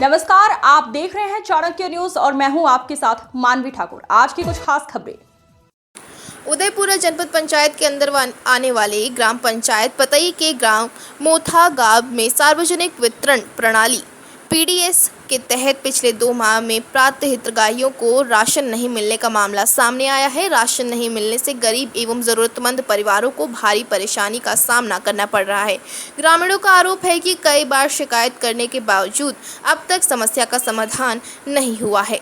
नमस्कार, आप देख रहे हैं चाणक्य न्यूज और मैं हूं आपके साथ मानवी ठाकुर। आज की कुछ खास खबरें। उदयपुरा जनपद पंचायत के अंदर आने वाले ग्राम पंचायत पतई के ग्राम मोथा गांव में सार्वजनिक वितरण प्रणाली पीडीएस के तहत पिछले 2 माह में प्राप्त हितग्राहियों को राशन नहीं मिलने का मामला सामने आया है। राशन नहीं मिलने से गरीब एवं जरूरतमंद परिवारों को भारी परेशानी का सामना करना पड़ रहा है। ग्रामीणों का आरोप है कि कई बार शिकायत करने के बावजूद अब तक समस्या का समाधान नहीं हुआ है।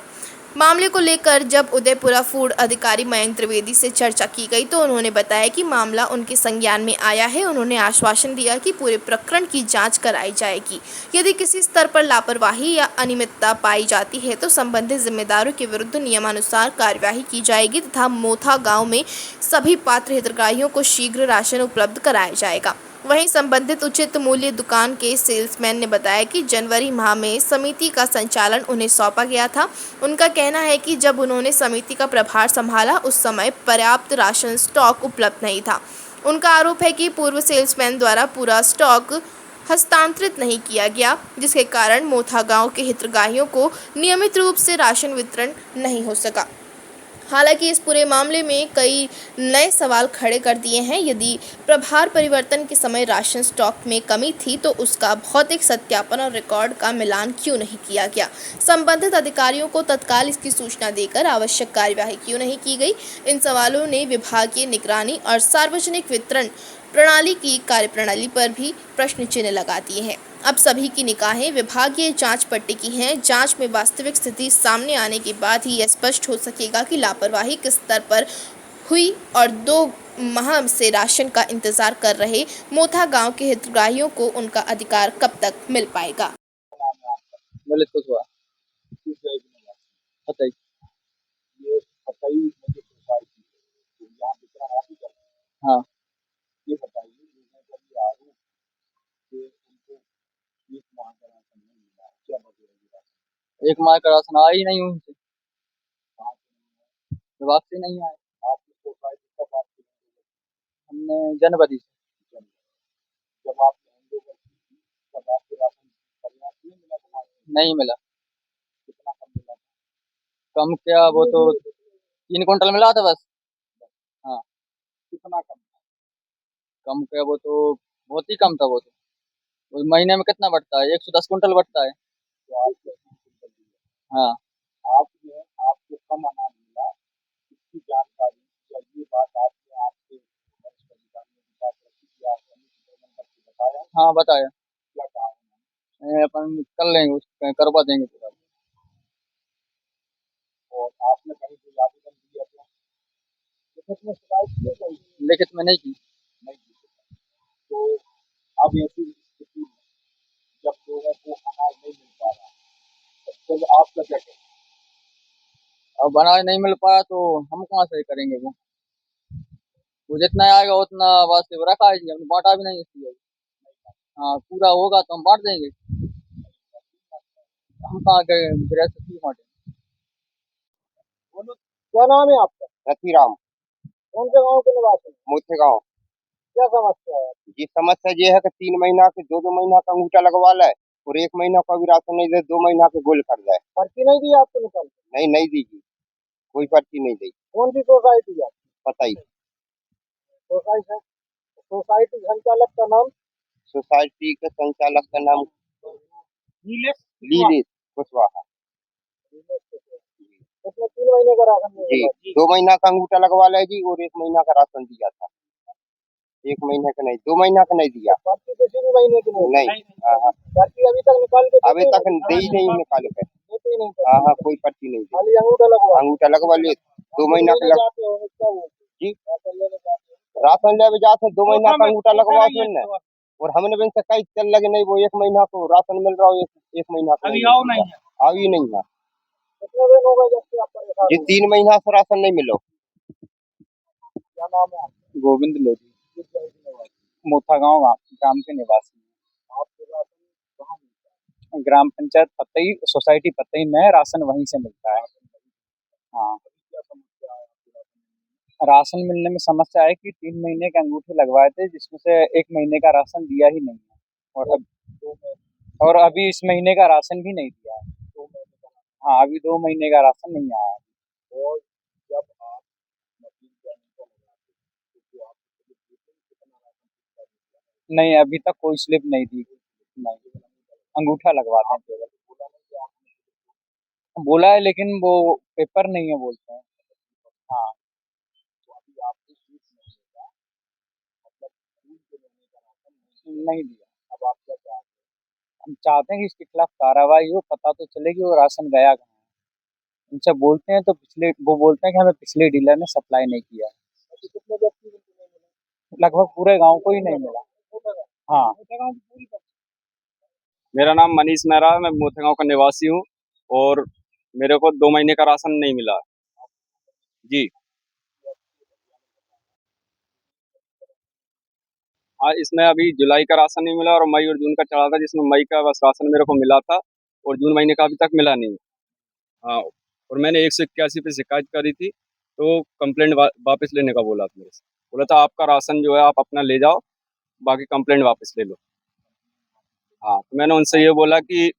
मामले को लेकर जब उदयपुरा फूड अधिकारी मयंक त्रिवेदी से चर्चा की गई तो उन्होंने बताया कि मामला उनके संज्ञान में आया है। उन्होंने आश्वासन दिया कि पूरे प्रकरण की जांच कराई जाएगी। यदि किसी स्तर पर लापरवाही या अनियमितता पाई जाती है तो संबंधित जिम्मेदारों के विरुद्ध नियमानुसार कार्यवाही की जाएगी तथा मोथा गांव में सभी पात्र हितग्राहियों को शीघ्र राशन उपलब्ध कराया जाएगा। वहीं संबंधित उचित मूल्य दुकान के सेल्समैन ने बताया कि जनवरी माह में समिति का संचालन उन्हें सौंपा गया था। उनका कहना है कि जब उन्होंने समिति का प्रभार संभाला उस समय पर्याप्त राशन स्टॉक उपलब्ध नहीं था। उनका आरोप है कि पूर्व सेल्समैन द्वारा पूरा स्टॉक हस्तांतरित नहीं किया गया, जिसके कारण मोथा गांव के हितग्राहियों को नियमित रूप से राशन वितरण नहीं हो सका। हालांकि इस पूरे मामले में कई नए सवाल खड़े कर दिए हैं। यदि प्रभार परिवर्तन के समय राशन स्टॉक में कमी थी तो उसका भौतिक सत्यापन और रिकॉर्ड का मिलान क्यों नहीं किया गया? संबंधित अधिकारियों को तत्काल इसकी सूचना देकर आवश्यक कार्यवाही क्यों नहीं की गई? इन सवालों ने विभागीय निगरानी और सार्वजनिक वितरण प्रणाली की कार्यप्रणाली पर भी प्रश्न चिन्ह लगा दिए हैं। अब सभी की निगाहें विभागीय जांच पर टिकी हैं। जांच में वास्तविक स्थिति सामने आने के बाद ही यह स्पष्ट हो सकेगा कि लापरवाही किस स्तर पर हुई और 2 माह से राशन का इंतजार कर रहे मोथा गांव के हितग्राहियों को उनका अधिकार कब तक मिल पाएगा। ललित कुशवाहा। बताइए। ये बताइए मुझे सोसाइटी तो यहाँ वितरण आप ही करते हैं। हाँ, ये बताइए लोगों का ये आरोप कि उनको एक माह का राशन नहीं मिला है, क्या वजह है ये राशन? एक माह का राशन आया ही नहीं उनसे, कहाँ से नहीं है? विभाग से नहीं आया। आपकी सोसाइटी कब आपकी हैंडओवर हमने जनवरी से की? जब आपकी हैंडओवर की थी तब आपको राशन पर्याप्त नहीं मिला था? नहीं मिला। कितना कम मिला था? कम क्या, वो तो 3 क्विंटल मिला था बस। हाँ, कितना कम था? कम क्या, वो तो बहुत ही कम था। वो महीने में कितना बढ़ता है? 110 क्विंटल बढ़ता है। तो आपको 3 क्विंटल दिया, हाँ, आपने आपको कम अनाज मिला, इसकी जानकारी या ये बात आपने आपके वरिष्ठ अधिकारियों के पास रखी कि आप समिति प्रबंधक को बताया? हाँ बताया। क्या कहा उन्होंने? अपन कर लेंगे, करवा देंगे पूरा। और आपने कहीं कोई आवेदन दिया तो लिखित में शिकायत की गई? लिखित में नहीं की। नहीं की शिकायत। तो अब ऐसी स्थिति में जब लोगों को अनाज नहीं मिल पा रहा है तो फिर आपका क्या कहना है? अब अनाज नहीं मिल पाया तो हम कहाँ से करेंगे? वो जितना आएगा उतना वास्ते वो रखा है जी, हमने बांटा भी नहीं इसलिए। हाँ, पूरा होगा तो हम बांट देंगे। हम कहाँ गए गृहस्थी बांटे। बोलो, क्या नाम है आपका? रतिराम। कौन से गांव के निवासी? मोथे गाँव। क्या समस्या है? ये समस्या ये है कि 3 महीना के 2 महीना का अंगूठा लगवा ले और 1 महीना का भी राशन नहीं दे, 2 महीना के गोल कर दे। पर्ची नहीं दी आपको निकल? नहीं दीजिए, कोई पर्ची नहीं दी। कौन सी सोसाइटी है? पता ही। सोसाइटी सोसाइटी संचालक का नाम? सोसाइटी के संचालक का नाम लीलित कुशवाहा। उसने 3 महीने का राशन नहीं जी, दिया। 2 महीना का अंगूठा लगवा ले जी और 1 महीना का राशन दिया था। 1 महीने का नहीं, 2 महीना का नहीं दिया। पर्ची किसी भी महीने की नहीं। हाँ, पर्ची अभी तक निकाल के अभी तक दे ही नहीं निकाल के। देते ही नहीं। हाँ, कोई पर्ची नहीं दी। खाली अंगूठा लगवा ले 2 महीना का जाते हो जी, राशन लेने जाते हो। राशन ले जाते 2 महीना का अंगूठा लगवा फिर और हमने भी इनसे कई चल लगे नहीं, वो 1 महीना को राशन मिल रहा हो, 1 महीना को अभी आओ नहीं है। आओ ही नहीं है। कितने दिन हो गए जब से आप परेशान ये हो? 3 महीना से राशन नहीं मिलो। क्या नाम है आपका? गोविंद लोधी, किस जगह के निवासी? मोथा गाँव ग्राम के निवासी। आपके राशन कहाँ मिलता है? ग्राम पंचायत पतई, सोसाइटी पतई में राशन वहीं से मिलता है। हाँ, क्या समस्या है आपके राशन में? राशन मिलने में समस्या है कि 3 महीने के अंगूठे लगवाए थे जिसमें से 1 महीने का राशन दिया ही नहीं है। और अब दो में और अभी इस महीने का राशन भी नहीं दिया है। 2 महीने का। हाँ, अभी 2 महीने का राशन नहीं आया है। और जब आप मशीन के अंदर लगाते हो तो जो आपको स्लिप देते हैं कितना राशन कितना देते हैं? नहीं, अभी तक कोई स्लिप नहीं दी। नहीं, अंगूठा लगवाते हैं केवल। बोला नहीं कि आपने बोला है लेकिन वो पेपर नहीं है बोलते हैं। हाँ, तो अभी आपको 30 महीने का मतलब जून के महीने का राशन नहीं दिया। नहीं दिया। अब आप क्या चाहते हैं? हम चाहते हैं कि इसके खिलाफ कार्रवाई हो, पता तो चले कि वो राशन गया कहाँ है। उनसे बोलते हैं तो वो बोलते हैं कि हमें पिछले डीलर ने सप्लाई नहीं किया। अभी कितने व्यक्ति को नहीं मिला? लगभग पूरे गांव को ही नहीं मिला। हाँ। मेरा नाम मनीष मेहरा है। मैं मोथे गांव का निवासी हूँ और मेरे को 2 महीने का राशन नहीं मिला जी। हाँ, इसमें अभी जुलाई का राशन नहीं मिला और मई और जून का चढ़ा था, जिसमें मई का बस राशन मेरे को मिला था और जून महीने का अभी तक मिला नहीं। हाँ, और मैंने 181 पे शिकायत करी थी तो कंप्लेंट वापस लेने का बोला था मेरे से। बोला था आपका राशन जो है आप अपना ले जाओ, बाकी कंप्लेंट वापस ले लो। हाँ, तो मैंने उनसे ये बोला कि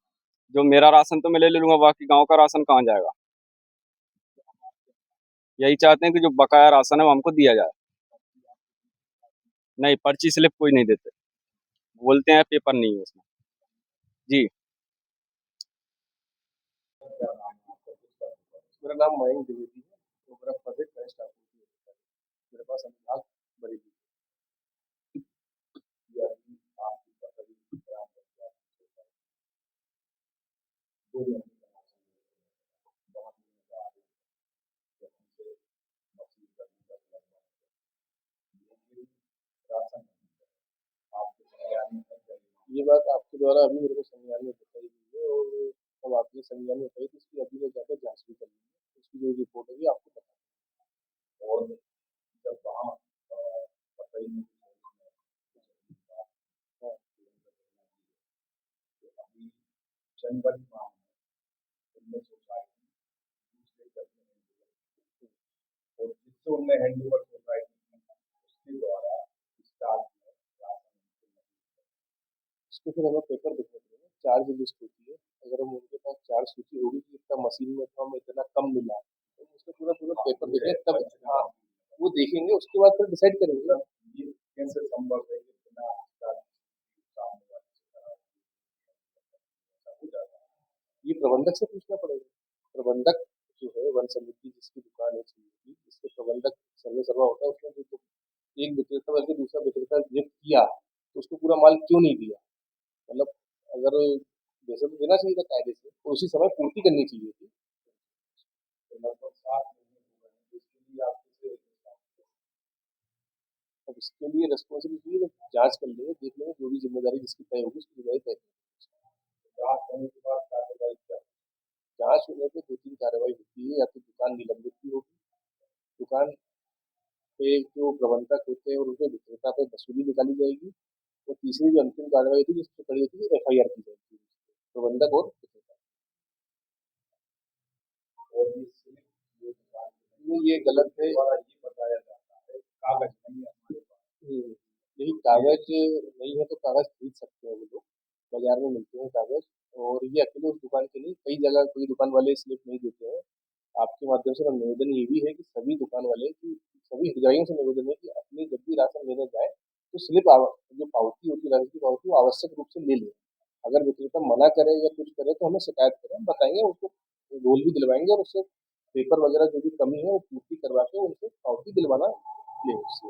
जो मेरा राशन तो मैं ले लूँगा, बाकी गाँव का राशन कहाँ जाएगा। यही चाहते हैं कि जो बकाया राशन है वो हमको दिया जाए। नहीं, पर्ची स्लिप कोई नहीं देते, बोलते हैं पेपर नहीं है उसमें जी। मेरा नाम मयंक द्विवेदी है। तो मेरा प्रोजेक्ट बेस्ट आपूर्ति होता है। मेरे पास अनुभाग बड़ी या आपकी पसंद ग्राम पंचायत दो जन बहुत मछली का राशन आपके संज्ञान में है क्या? ये बात आपके द्वारा अभी मेरे को संज्ञान में बताई गई है और जब आपने संज्ञान में बताई तो इसकी अभी मैं जाकर जांच भी कर लूंगी। उसकी जो रिपोर्ट होगी आपको बता दूंगा। और जब वहाँ बताई नहीं तो अभी जनवरी माह में उनने सोसाइटी दूसरे करने में और जिससे उनने हैंड ओवर सोसाइटी उसके द्वारा स्टाफ में इसको फिर हमें पेपर देखने पड़ेंगे। चार्ज लिस्ट होती है, अगर हम उनके पास चार्ज सूची होगी कि इतना मशीन में तो हमें इतना कम मिला तो हम उसका पूरा पूरा पेपर देखेंगे तब। हाँ, वो देखेंगे उसके बाद फिर डिसाइड करेंगे ये कैसे संभव है कि बिना चार्ज सामने वाले से हो जाता है। ये प्रबंधक से पूछना पड़ेगा। प्रबंधक जो है वन समिति जिसकी दुकान है चीनी की, जिसके प्रबंधक सर्वे सर्वा होता है, उसने जो एक विक्रेता बल्कि दूसरा विक्रेता नियुक्त किया तो उसको पूरा माल क्यों नहीं दिया? मतलब अगर वैसे तो देना चाहिए था कायदे से और उसी समय पूर्ति करनी चाहिए थी। तो लगभग 7 महीने हो गए हैं, जिसके लिए आपको अब इसके लिए रेस्पॉन्सिबिलिटी है जांच कर लेंगे, देख लेंगे जो भी जिम्मेदारी जिसकी तय होगी उसकी जिम्मेदारी तय करेंगे। जांच होने के बाद कार्रवाई क्या? जांच होने पे 2-3 कार्रवाई होती है, या तो दुकान निलंबित भी होगी, दुकान पे जो प्रबंधक होते हैं और उनके विक्रेता पे वसूली निकाली जाएगी, और तीसरी जो अंतिम कार्रवाई होती है जिसमें खड़ी होती है FIR की जाएगी प्रबंधक और विक्रेता। और ये गलत है, ये बताया जाता है कागज नहीं है हमारे पास। यही कागज नहीं है तो कागज खरीद सकते हैं वो लोग, बाजार में मिलते हैं कागज। और ये अकेले उस दुकान के लिए कई जगह कोई दुकान वाले स्लिप नहीं देते हैं। आपके माध्यम से मेरा निवेदन ये भी है कि सभी दुकान वाले की सभी हितग्राहियों से निवेदन है कि अपनी जब भी राशन लेने जाए तो स्लिप जो पावती होती है राशन की पावती वो आवश्यक रूप से ले लें। अगर विक्रेता मना करे या कुछ करे तो हमें शिकायत करें, हम बताएंगे, उसको रोल भी दिलवाएंगे और उससे पेपर वगैरह जो भी कमी है वो पूर्ति करवा के उनसे पावती दिलवाना ले उससे।